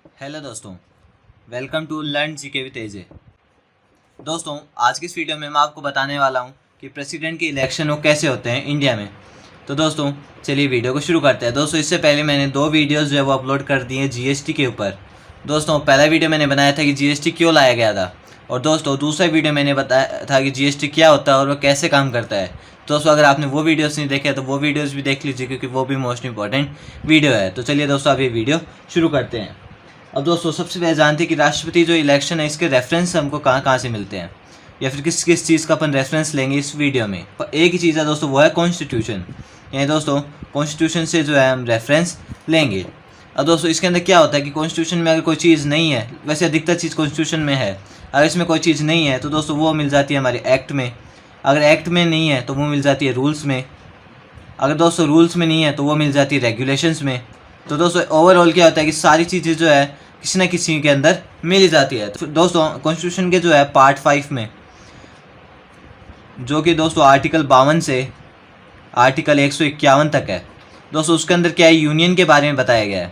Hello दोस्तों, welcome to learn GK with AJ. दोस्तों, आज की इस वीडियो में मैं आपको बताने वाला हूं कि प्रेसिडेंट के इलेक्शन वो कैसे होते हैं इंडिया में। तो दोस्तों चलिए वीडियो को शुरू करते हैं। दोस्तों इससे पहले मैंने 2 वीडियोस जो है वो अपलोड कर दिए हैं जीएसटी के ऊपर। दोस्तों पहला वीडियो मैंने बनाया था कि जीएसटी क्यों लाया गया था, और दोस्तों दूसरा वीडियो मैंने बताया था कि जीएसटी क्या होता है और वो कैसे काम करता है। दोस्तों अगर आपने वो वीडियोस नहीं देखे तो वो वीडियोस भी देख लीजिए, क्योंकि वो भी मोस्ट इंपॉर्टेंट वीडियो है। तो चलिए दोस्तों अब ये वीडियो शुरू करते हैं। अब दोस्तों सबसे पहले जानते हैं कि राष्ट्रपति जो इलेक्शन है इसके रेफरेंस हमको कहाँ कहाँ से मिलते हैं, या फिर किस किस चीज़ का अपन रेफरेंस लेंगे इस वीडियो में। एक ही चीज़ है दोस्तों, वो है कॉन्स्टिट्यूशन। यानी दोस्तों कॉन्स्टिट्यूशन से जो है हम रेफरेंस लेंगे। अब दोस्तों इसके अंदर क्या होता है कि कॉन्स्टिट्यूशन में अगर कोई चीज़ नहीं है, वैसे अधिकतर चीज़ कॉन्स्टिट्यूशन में है, अगर इसमें कोई चीज़ नहीं है तो दोस्तों वो मिल जाती है हमारे एक्ट में। अगर एक्ट में नहीं है तो वो मिल जाती है रूल्स में। अगर दोस्तों रूल्स में नहीं है तो वो मिल जाती है रेगुलेशंस में। तो दोस्तों ओवरऑल क्या होता है कि सारी चीज़ें जो है किसी न किसी के अंदर मिल जाती है। तो दोस्तों कॉन्स्टिट्यूशन के जो है पार्ट 5 में, जो कि दोस्तों आर्टिकल 52 से आर्टिकल 151 तक है, दोस्तों उसके अंदर क्या है, यूनियन के बारे में बताया गया है।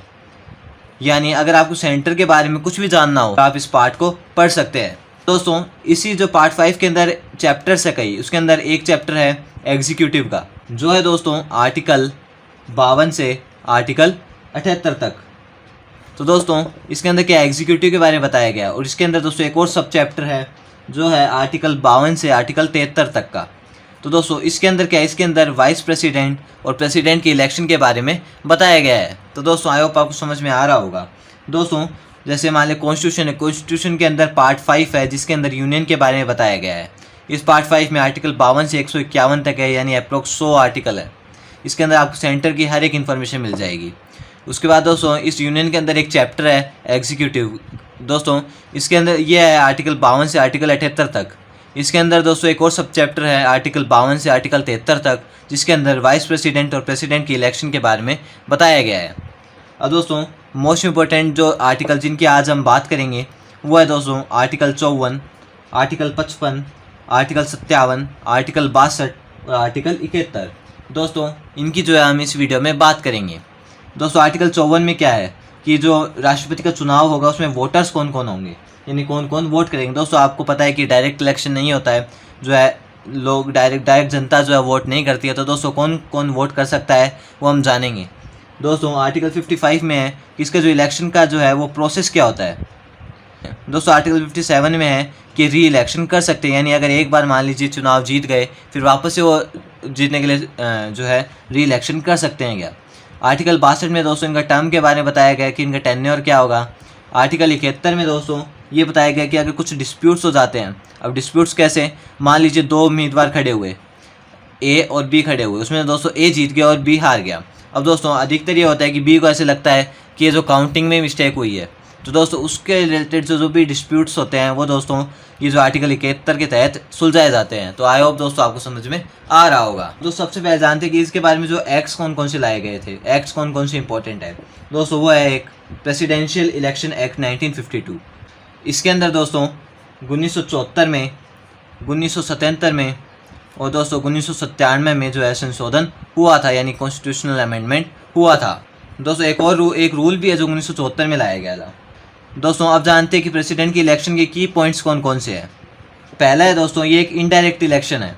यानी अगर आपको सेंटर के बारे में कुछ भी जानना हो तो आप इस पार्ट को पढ़ सकते हैं। दोस्तों इसी जो पार्ट 5 के अंदर चैप्टर्स है कई, उसके अंदर एक चैप्टर है एग्जीक्यूटिव का, जो है दोस्तों आर्टिकल 52 से आर्टिकल 78 तक। तो दोस्तों इसके अंदर क्या एग्जीक्यूटिव के बारे में बताया गया, और इसके अंदर दोस्तों एक और सब चैप्टर है जो है आर्टिकल 52 से आर्टिकल 73 तक का। तो दोस्तों इसके अंदर क्या है, इसके अंदर वाइस प्रेसिडेंट और प्रेसिडेंट के इलेक्शन के बारे में बताया गया है। तो दोस्तों आई होप आपको समझ में आ रहा होगा। दोस्तों जैसे मान लें कॉन्स्टिट्यूशन है, कॉन्स्टिट्यूशन के अंदर पार्ट 5 है जिसके अंदर यूनियन के बारे में बताया गया है। इस पार्ट 5 में आर्टिकल 52 से 151 तक है, यानी अप्रोक्स 100 आर्टिकल है। इसके अंदर आपको सेंटर की हर एक इन्फॉर्मेशन मिल जाएगी। उसके बाद दोस्तों इस यूनियन के अंदर एक चैप्टर है एग्जीक्यूटिव। दोस्तों इसके अंदर ये है आर्टिकल 52 से आर्टिकल 78 तक। इसके अंदर दोस्तों एक और सब चैप्टर है आर्टिकल 52 से आर्टिकल 73 तक, जिसके अंदर वाइस प्रेसिडेंट और प्रेसिडेंट की इलेक्शन के बारे में बताया गया है। अब दोस्तों मोस्ट इंपॉर्टेंट जो आर्टिकल जिनकी आज हम बात करेंगे वो है दोस्तों आर्टिकल 54, आर्टिकल 55, आर्टिकल 57, आर्टिकल 62 और आर्टिकल 71। दोस्तों इनकी जो है हम इस वीडियो में बात करेंगे। दोस्तों आर्टिकल 54 में क्या है कि जो राष्ट्रपति का चुनाव होगा उसमें वोटर्स कौन कौन होंगे, यानी कौन कौन वोट करेंगे। दोस्तों आपको पता है कि डायरेक्ट इलेक्शन नहीं होता है, जो है लोग डायरेक्ट जनता जो है वोट नहीं करती है। तो दोस्तों कौन कौन वोट कर सकता है वो हम जानेंगे। दोस्तों आर्टिकल 55 में है कि इसका जो इलेक्शन का जो है वो प्रोसेस क्या होता है। दोस्तों आर्टिकल 57 में है कि री इलेक्शन कर सकते हैं, यानी अगर एक बार मान लीजिए चुनाव जीत गए फिर वापस से वो जीतने के लिए जो है री इलेक्शन कर सकते हैं क्या। आर्टिकल 62 में दोस्तों इनका टर्म के बारे में बताया गया कि इनका टेन्योर क्या होगा। आर्टिकल 71 में दोस्तों ये बताया गया कि अगर कुछ डिस्प्यूट्स हो जाते हैं, अब डिस्प्यूट्स कैसे, मान लीजिए 2 उम्मीदवार खड़े हुए, ए और बी खड़े हुए, उसमें दोस्तों ए जीत गया और बी हार गया। अब दोस्तों अधिकतर ये होता है कि बी को ऐसे लगता है कि ये जो काउंटिंग में मिस्टेक हुई है, तो दोस्तों उसके रिलेटेड जो भी डिस्प्यूट्स होते हैं वो दोस्तों ये जो आर्टिकल 71 के तहत सुलझाए जाते हैं। तो आई होप दोस्तों आपको समझ में आ रहा होगा। दोस्तों सबसे पहले जानते हैं कि इसके बारे में जो एक्ट्स कौन कौन से लाए गए थे, एक्ट्स कौन कौन से इंपॉर्टेंट है। दोस्तों वो है एक प्रेसिडेंशियल इलेक्शन एक्ट 1952। इसके अंदर दोस्तों 1974 में, 1977 में और दोस्तों 1997 में जो है संशोधन हुआ था, यानी कॉन्स्टिट्यूशनल अमेंडमेंट हुआ था। दोस्तों एक रूल भी है जो 1974 में लाया गया था। दोस्तों अब जानते हैं कि प्रेसिडेंट की इलेक्शन के की पॉइंट्स कौन कौन से हैं। पहला है दोस्तों ये एक इनडायरेक्ट इलेक्शन है,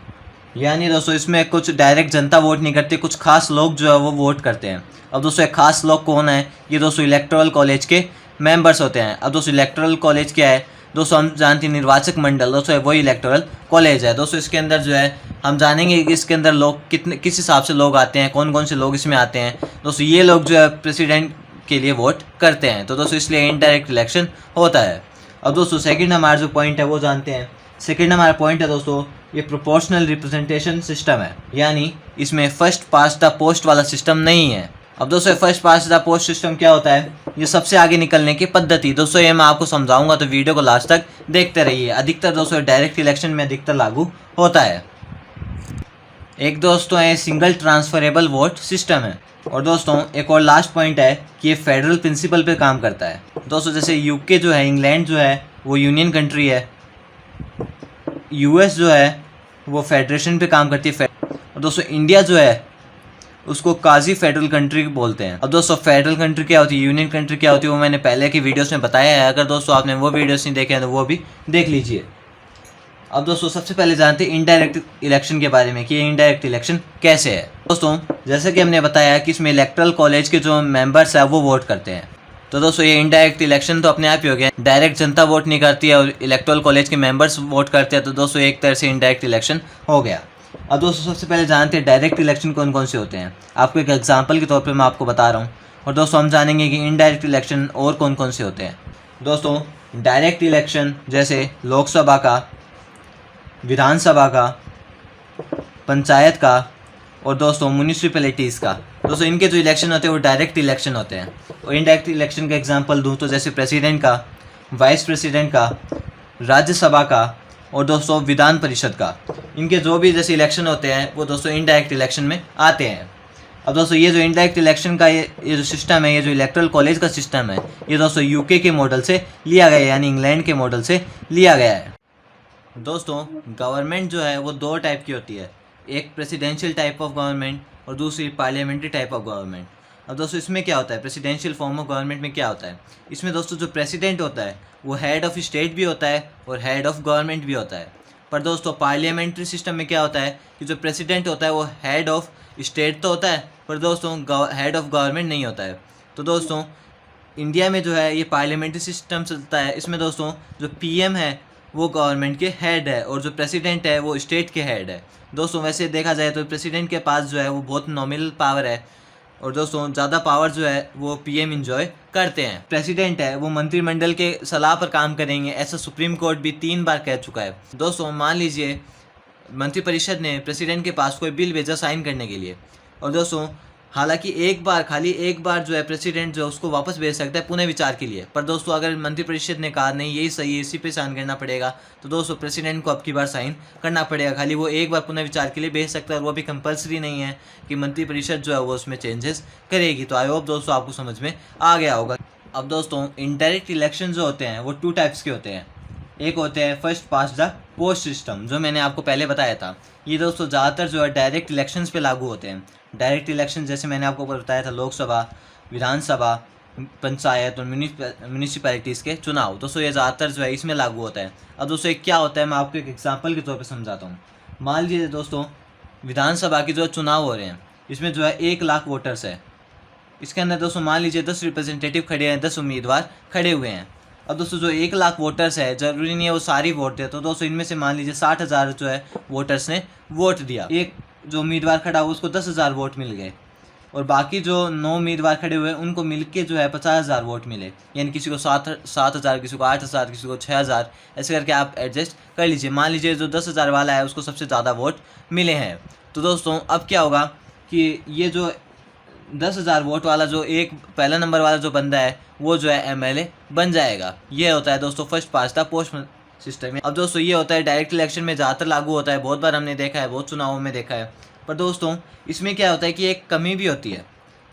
यानी दोस्तों इसमें कुछ डायरेक्ट जनता वोट नहीं करती, कुछ खास लोग जो है वो वोट करते हैं। अब दोस्तों एक खास लोग कौन है, ये दोस्तों इलेक्टोरल कॉलेज के मेंबर्स होते हैं। अब दोस्तों इलेक्टोरल कॉलेज क्या है, दोस्तों हम जानते हैं निर्वाचक मंडल, दोस्तों वही इलेक्टोरल कॉलेज है। दोस्तों इसके अंदर जो है हम जानेंगे कि इसके अंदर लोग किस हिसाब से लोग आते हैं, कौन कौन से लोग इसमें आते हैं। दोस्तों ये लोग जो है प्रेसिडेंट के लिए वोट करते हैं, तो दोस्तों इसलिए इनडायरेक्ट इलेक्शन होता है। अब दोस्तों सेकंड हमारा जो पॉइंट है वो जानते हैं। सेकंड हमारा पॉइंट है दोस्तों ये प्रोपोर्शनल रिप्रेजेंटेशन सिस्टम है, यानी इसमें फर्स्ट पास्ट द पोस्ट वाला सिस्टम नहीं है। अब दोस्तों first past the post system क्या होता है, ये सबसे आगे निकलने की पद्धति। दोस्तों ये मैं आपको समझाऊंगा, तो वीडियो को लास्ट तक देखते रहिए। अधिकतर दोस्तों डायरेक्ट इलेक्शन में अधिकतर लागू होता है। एक दोस्तों है सिंगल ट्रांसफरेबल वोट सिस्टम है, और दोस्तों एक और लास्ट पॉइंट है कि ये फेडरल प्रिंसिपल पे काम करता है। दोस्तों जैसे यूके जो है, इंग्लैंड जो है वो यूनियन कंट्री है, यूएस जो है वो फेडरेशन पे काम करती है। और दोस्तों इंडिया जो है उसको काजी फेडरल कंट्री बोलते हैं। अब दोस्तों फेडरल कंट्री क्या होती है, यूनियन कंट्री क्या होती है, वो मैंने पहले की वीडियोस में बताया है। अगर दोस्तों आपने वो वीडियोस नहीं देखे हैं तो वो भी देख लीजिए। अब दोस्तों सबसे पहले जानते हैं इनडायरेक्ट इलेक्शन के बारे में कि ये इनडायरेक्ट इलेक्शन कैसे है। दोस्तों जैसे कि हमने बताया कि इसमें इलेक्टरल कॉलेज के जो मेंबर्स हैं वो वोट करते हैं। तो दोस्तों ये इनडायरेक्ट इलेक्शन तो अपने आप ही हो गया, डायरेक्ट जनता वोट नहीं करती है और इलेक्टोरल कॉलेज के मेंबर्स वोट करते हैं। तो दोस्तों एक तरह से इनडायरेक्ट इलेक्शन हो गया। अब दोस्तों सबसे पहले जानते हैं डायरेक्ट इलेक्शन कौन कौन से होते हैं। आपको एक एग्जांपल के तौर पे मैं आपको बता रहा हूँ और दोस्तों हम जानेंगे कि इनडायरेक्ट इलेक्शन और कौन कौन से होते हैं। दोस्तों डायरेक्ट इलेक्शन जैसे लोकसभा का, विधानसभा का, पंचायत का और दोस्तों म्यूनिसिपैलिटीज़ का। दोस्तों इनके जो इलेक्शन होते हैं वो डायरेक्ट इलेक्शन होते हैं। और इनडायरेक्ट इलेक्शन का एग्जांपल दूँ तो जैसे प्रेसिडेंट का, वाइस प्रेसिडेंट का, राज्यसभा का और दोस्तों विधान परिषद का। इनके जो भी जैसे इलेक्शन होते हैं वो दोस्तों इनडायरेक्ट इलेक्शन में आते हैं। अब दोस्तों ये जो इनडायरेक्ट इलेक्शन का ये जो सिस्टम है, ये जो इलेक्टोरल कॉलेज का सिस्टम है, ये दोस्तों यूके के मॉडल से लिया गया है, यानी इंग्लैंड के मॉडल से लिया गया है। दोस्तों गवर्नमेंट जो है वो दो टाइप की होती है, एक प्रेसिडेंशियल टाइप ऑफ गवर्नमेंट और दूसरी पार्लियामेंट्री टाइप ऑफ गवर्नमेंट। अब दोस्तों इसमें क्या होता है, प्रेसिडेंशियल फॉर्म ऑफ गवर्नमेंट में क्या होता है, इसमें दोस्तों जो प्रेसिडेंट होता है वो हेड ऑफ स्टेट भी होता है और हेड ऑफ गवर्नमेंट भी होता है। पर दोस्तों पार्लियामेंट्री सिस्टम में क्या होता है कि जो प्रेसिडेंट होता है वो हेड ऑफ स्टेट तो होता है पर दोस्तों हेड ऑफ गवर्नमेंट नहीं होता है। तो दोस्तों इंडिया में जो है ये पार्लियामेंट्री सिस्टम चलता है। इसमें दोस्तों जो पीएम है वो गवर्नमेंट के हेड है और जो प्रेसिडेंट है वो स्टेट के हेड है। दोस्तों वैसे देखा जाए तो प्रेसिडेंट के पास जो है वो बहुत नॉमिनल पावर है और दोस्तों ज़्यादा पावर जो है वो पीएम इंजॉय करते हैं। प्रेसिडेंट है वो मंत्रिमंडल के सलाह पर काम करेंगे, ऐसा सुप्रीम कोर्ट भी 3 बार कह चुका है। दोस्तों मान लीजिए मंत्रिपरिषद ने प्रेसिडेंट के पास कोई बिल भेजा साइन करने के लिए और दोस्तों हालांकि खाली एक बार जो है प्रेसिडेंट जो उसको वापस भेज सकता है पुनः विचार के लिए। पर दोस्तों अगर मंत्रिपरिषद ने कहा नहीं यही सही है, इसी पे साइन करना पड़ेगा, तो दोस्तों प्रेसिडेंट को अब की बार साइन करना पड़ेगा। खाली वो एक बार पुनः विचार के लिए भेज सकता है और वो भी कंपलसरी नहीं है कि मंत्रिपरिषद जो है वो उसमें चेंजेस करेगी। तो आई होप दोस्तों आपको समझ में आ गया होगा। अब दोस्तों इनडायरेक्ट इलेक्शन जो होते हैं वो 2 टाइप्स के होते हैं। एक होते हैं first past the post system, जो मैंने आपको पहले बताया था। ये दोस्तों ज़्यादातर जो है डायरेक्ट इलेक्शंस पे लागू होते हैं। डायरेक्ट इलेक्शन जैसे मैंने आपको बताया था लोकसभा, विधानसभा, पंचायत और म्यूनिसिपैलिटीज़ के चुनाव। दोस्तों ये ज़्यादातर जो है इसमें लागू होता है। अब दोस्तों एक क्या होता है मैं आपको एक एग्जांपल के तौर पे समझाता हूँ। मान लीजिए दोस्तों विधानसभा के जो चुनाव हो रहे हैं इसमें जो है 1 लाख वोटर्स है। इसके अंदर दोस्तों मान लीजिए 10 रिप्रेजेंटेटिव खड़े हैं, 10 उम्मीदवार खड़े हुए हैं। अब दोस्तों जो 1 लाख वोटर्स है ज़रूरी नहीं है वो सारी वोट दे, तो दोस्तों इनमें से मान लीजिए 60,000 जो है वोटर्स ने वोट दिया, एक जो उम्मीदवार खड़ा हुआ उसको 10,000 वोट मिल गए और बाकी जो 9 उम्मीदवार खड़े हुए उनको मिलके जो है 50,000 वोट मिले। यानी किसी को 7,000, किसी को 8,000, किसी को 6,000, ऐसे करके आप एडजस्ट कर लीजिए। मान लीजिए जो 10,000 वाला है उसको सबसे ज़्यादा वोट मिले हैं। तो दोस्तों अब क्या होगा कि ये जो 10,000 वोट वाला जो एक पहला नंबर वाला जो बंदा है वो जो है एमएलए बन जाएगा। ये होता है दोस्तों first past the post system में। अब दोस्तों ये होता है डायरेक्ट इलेक्शन में ज़्यादातर लागू होता है, बहुत बार हमने देखा है, बहुत चुनावों में देखा है। पर दोस्तों इसमें क्या होता है कि एक कमी भी होती है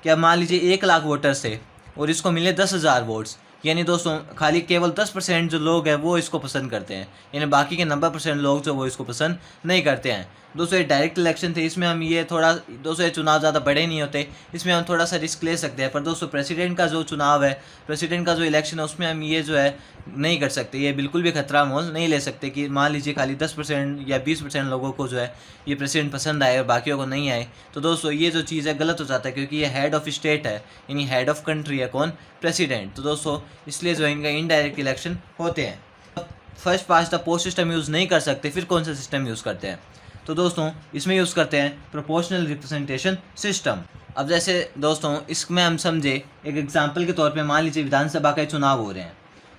कि अब मान लीजिए 1 लाख वोटर्स थे और इसको मिले 10,000 वोट्स, यानी दोस्तों खाली केवल 10% जो लोग हैं वो इसको पसंद करते हैं, यानी बाकी के 90% लोग जो वो इसको पसंद नहीं करते हैं। दोस्तों ये डायरेक्ट इलेक्शन थे, इसमें हम ये थोड़ा दोस्तों ये चुनाव ज़्यादा बड़े नहीं होते, इसमें हम थोड़ा सा रिस्क ले सकते हैं। पर दोस्तों प्रेसिडेंट का जो चुनाव है, प्रेसिडेंट का जो इलेक्शन है उसमें हम ये जो है नहीं कर सकते, ये बिल्कुल भी खतरा मोल नहीं ले सकते कि मान लीजिए खाली 10% या 20% लोगों को जो है ये प्रेसिडेंट पसंद आए और बाकियों को नहीं आए। तो दोस्तों ये जो चीज़ है गलत हो जाता है क्योंकि ये हेड ऑफ स्टेट है, यानी हेड ऑफ कंट्री है कौन, प्रेसिडेंट। तो दोस्तों इसलिए जो इनका इनडायरेक्ट इलेक्शन होते हैं। First past the post system use नहीं कर सकते, फिर कौन सा सिस्टम यूज़ करते हैं? तो दोस्तों इसमें यूज़ करते हैं प्रोपोर्शनल रिप्रेजेंटेशन सिस्टम। अब जैसे दोस्तों इसमें हम समझे एक एग्जांपल के तौर पे, मान लीजिए विधानसभा के चुनाव हो रहे हैं,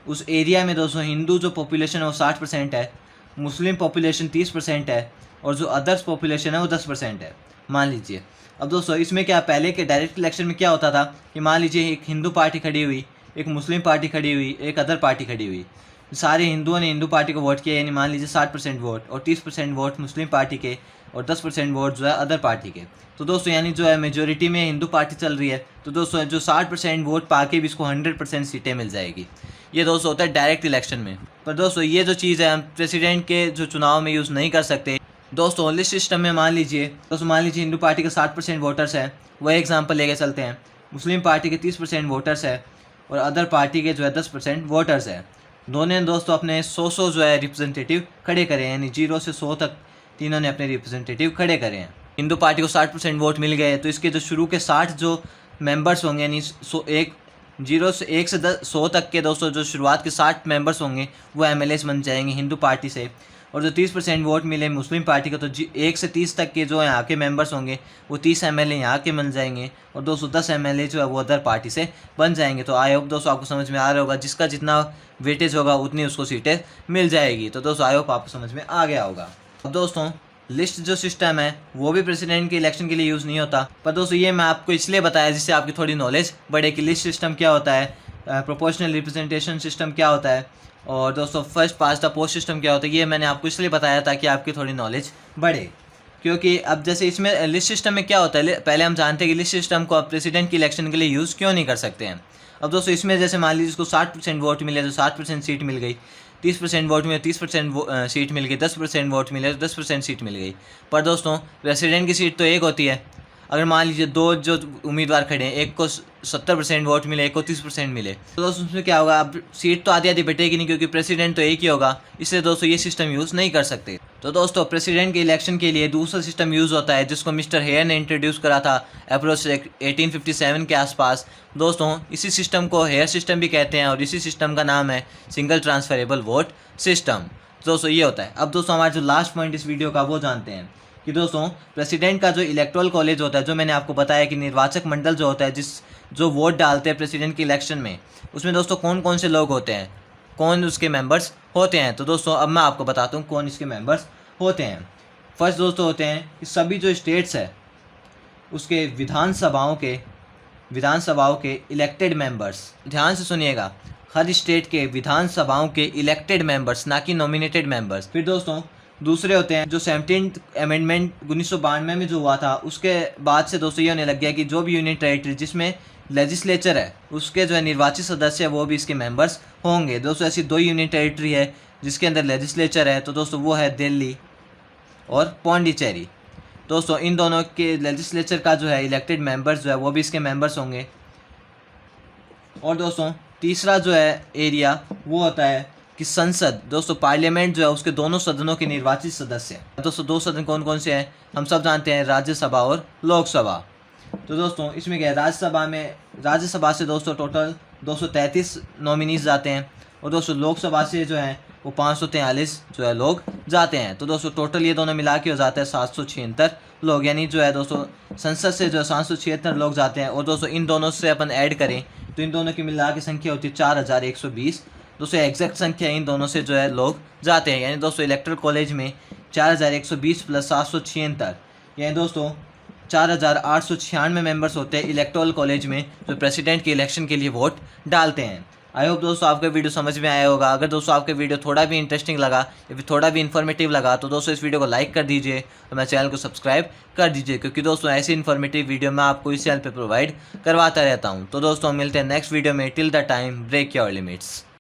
उस एरिया में दोस्तों हिंदू जो पॉपुलेशन है वो 60% है, मुस्लिम पॉपुलेशन 30% है और जो अदर्स पॉपुलेशन है वो 10% है मान लीजिए। अब दोस्तों इसमें क्या पहले के डायरेक्ट इलेक्शन में क्या होता था कि मान लीजिए एक हिंदू पार्टी खड़ी हुई, एक मुस्लिम पार्टी खड़ी हुई, एक अदर पार्टी खड़ी हुई, सारे हिंदुओं ने हिंदू पार्टी को वोट किया, यानी मान लीजिए 60% वोट और 30% वोट मुस्लिम पार्टी के और 10% वोट जो है अदर पार्टी के। तो दोस्तों यानी जो है मेजोरिटी में हिंदू पार्टी चल रही है। तो दोस्तों जो 60% वोट पाके भी इसको 100% सीटें मिल जाएगी। ये दोस्तों होता है डायरेक्ट इलेक्शन में। पर दोस्तों ये जो चीज़ है हम प्रेसिडेंट के जो चुनाव में यूज़ नहीं कर सकते, दोस्तों लिस्ट सिस्टम में मान लीजिए हिंदू पार्टी का 60% वोटर्स है, वही एग्जांपल लेके चलते हैं। मुस्लिम पार्टी के 30% वोटर्स है और अदर पार्टी के जो है 10% वोटर्स है। दोनों ने दोस्तों अपने 100 जो है रिप्रेजेंटेटिव खड़े करे हैं, यानी 0 से 100 तक तीनों ने अपने रिप्रेजेंटेटिव खड़े करे हैं। हिंदू पार्टी को 60% वोट मिल गए, तो इसके जो शुरू के 60 जो मेंबर्स होंगे, यानी 1 से 100 तक के दोस्तों जो शुरुआत के 60 मेंबर्स होंगे वो MLAs बन जाएंगे हिंदू पार्टी से। और जो 30% वोट मिले मुस्लिम पार्टी को, तो 1 से 30 तक के जो यहाँ के मेंबर्स होंगे वो 30 MLA यहाँ के बन जाएंगे और 210 MLA जो है वो अदर पार्टी से बन जाएंगे। तो आई होप दोस्तों आपको समझ में आ रहा होगा, जिसका जितना वेटेज होगा उतनी उसको सीटें मिल जाएगी। तो दोस्तों आई होप आपको समझ में आ गया होगा। अब दोस्तों लिस्ट जो सिस्टम है वो भी प्रेसिडेंट के इलेक्शन के लिए यूज़ नहीं होता, पर दोस्तों ये मैं आपको इसलिए बताया जिससे आपकी थोड़ी नॉलेज बढ़े कि लिस्ट सिस्टम क्या होता है, प्रोपोर्शनल रिप्रेजेंटेशन सिस्टम क्या होता है और दोस्तों first past the post system क्या होता है। ये मैंने आपको इसलिए बताया ताकि आपकी थोड़ी नॉलेज बढ़े, क्योंकि अब जैसे इसमें लिस्ट सिस्टम में क्या होता है, पहले हम जानते हैं कि लिस्ट सिस्टम को आप प्रेसिडेंट के इलेक्शन के लिए यूज़ क्यों नहीं कर सकते हैं। अब दोस्तों इसमें जैसे मान लीजिए इसको 60% वोट मिले तो 60% सीट मिल गई, 30% वोट मिले 30% सीट मिल गई, 10% वोट मिले तो 10% सीट मिल गई। पर दोस्तों प्रेसिडेंट की सीट तो एक होती है। अगर मान लीजिए 2 जो उम्मीदवार खड़े हैं, एक को 70% वोट मिले, एक को 30% मिले, तो दोस्तों उसमें क्या होगा, अब सीट तो आधी आधी बटेगी नहीं, क्योंकि प्रेसिडेंट तो एक ही होगा। इसलिए दोस्तों ये सिस्टम यूज़ नहीं कर सकते। तो दोस्तों प्रेसिडेंट के इलेक्शन के लिए दूसरा सिस्टम यूज़ होता है जिसको मिस्टर हेयर ने इंट्रोड्यूस करा था अप्रोच 1857 के आसपास। दोस्तों इसी सिस्टम को हेयर सिस्टम भी कहते हैं और इसी सिस्टम का नाम है सिंगल ट्रांसफरेबल वोट सिस्टम। दोस्तों ये होता है। अब दोस्तों हमारा जो लास्ट पॉइंट इस वीडियो का वो जानते हैं कि दोस्तों प्रेसिडेंट का जो इलेक्टोरल कॉलेज होता है, जो मैंने आपको बताया कि निर्वाचक मंडल जो होता है जो वोट डालते हैं प्रेसिडेंट के इलेक्शन में, उसमें दोस्तों कौन कौन से लोग होते हैं, कौन उसके मेंबर्स होते हैं। तो दोस्तों अब मैं आपको बताता हूँ कौन इसके मेंबर्स होते हैं। फर्स्ट दोस्तों होते हैं कि सभी जो स्टेट्स है उसके विधानसभाओं के इलेक्टेड मेंबर्स। ध्यान से सुनिएगा, हर स्टेट के विधानसभाओं के इलेक्टेड मेंबर्स, ना कि नॉमिनेटेड मेंबर्स। फिर दोस्तों दूसरे होते हैं जो 17th अमेंडमेंट 1992 में जो हुआ था, उसके बाद से दोस्तों ये होने लग गया कि जो भी यूनियन टेरिटरी जिसमें लेजिस्लेचर है उसके जो है निर्वाचित सदस्य है वो भी इसके मेंबर्स होंगे। दोस्तों ऐसी 2 यूनियन टेरिटरी है जिसके अंदर लेजिस्लेचर है, तो दोस्तों वो है दिल्ली और पौंडीचेरी। दोस्तों इन दोनों के लेजिस्लेचर का जो है इलेक्टेड मेंबर्स जो है वो भी इसके मेंबर्स होंगे। और दोस्तों तीसरा जो है एरिया वो होता है कि संसद, दोस्तों पार्लियामेंट जो है उसके दोनों सदनों के निर्वाचित सदस्य। दोस्तों 2 सदन कौन कौन से हैं हम सब जानते हैं, राज्यसभा और लोकसभा। तो दोस्तों इसमें क्या है, राज्यसभा से दोस्तों टोटल 233 नॉमिनीज जाते हैं और दोस्तों लोकसभा से जो है वो 543 जो है लोग जाते हैं। तो दोस्तों टोटल ये दोनों मिला के हो जाता है 776 लोग, यानी जो है दोस्तों संसद से जो है 776 लोग जाते हैं। और दोस्तों इन दोनों से अपन ऐड करें तो इन दोनों की मिला के संख्या होती है 4120। दोस्तों एग्जैक्ट संख्या इन दोनों से जो है लोग जाते हैं, यानी दोस्तों इलेक्टोरल कॉलेज में 4120 प्लस 776, यानी दोस्तों 4896 मेंबर्स होते हैं इलेक्टोरल कॉलेज में जो प्रेसिडेंट के इलेक्शन के लिए वोट डालते हैं। आई होप दोस्तों आपका वीडियो समझ में आया होगा। अगर दोस्तों आपका वीडियो थोड़ा भी इंटरेस्टिंग लगा या फिर थोड़ा भी इन्फॉर्मेटिव लगा तो दोस्तों इस वीडियो को लाइक कर दीजिए और मेरे चैनल को सब्सक्राइब कर दीजिए, क्योंकि दोस्तों ऐसी इन्फॉर्मेटिव वीडियो मैं आपको इस चैनल पर प्रोवाइड करवाता रहता हूँ। तो दोस्तों मिलते हैं नेक्स्ट वीडियो में। Till the time break your limits.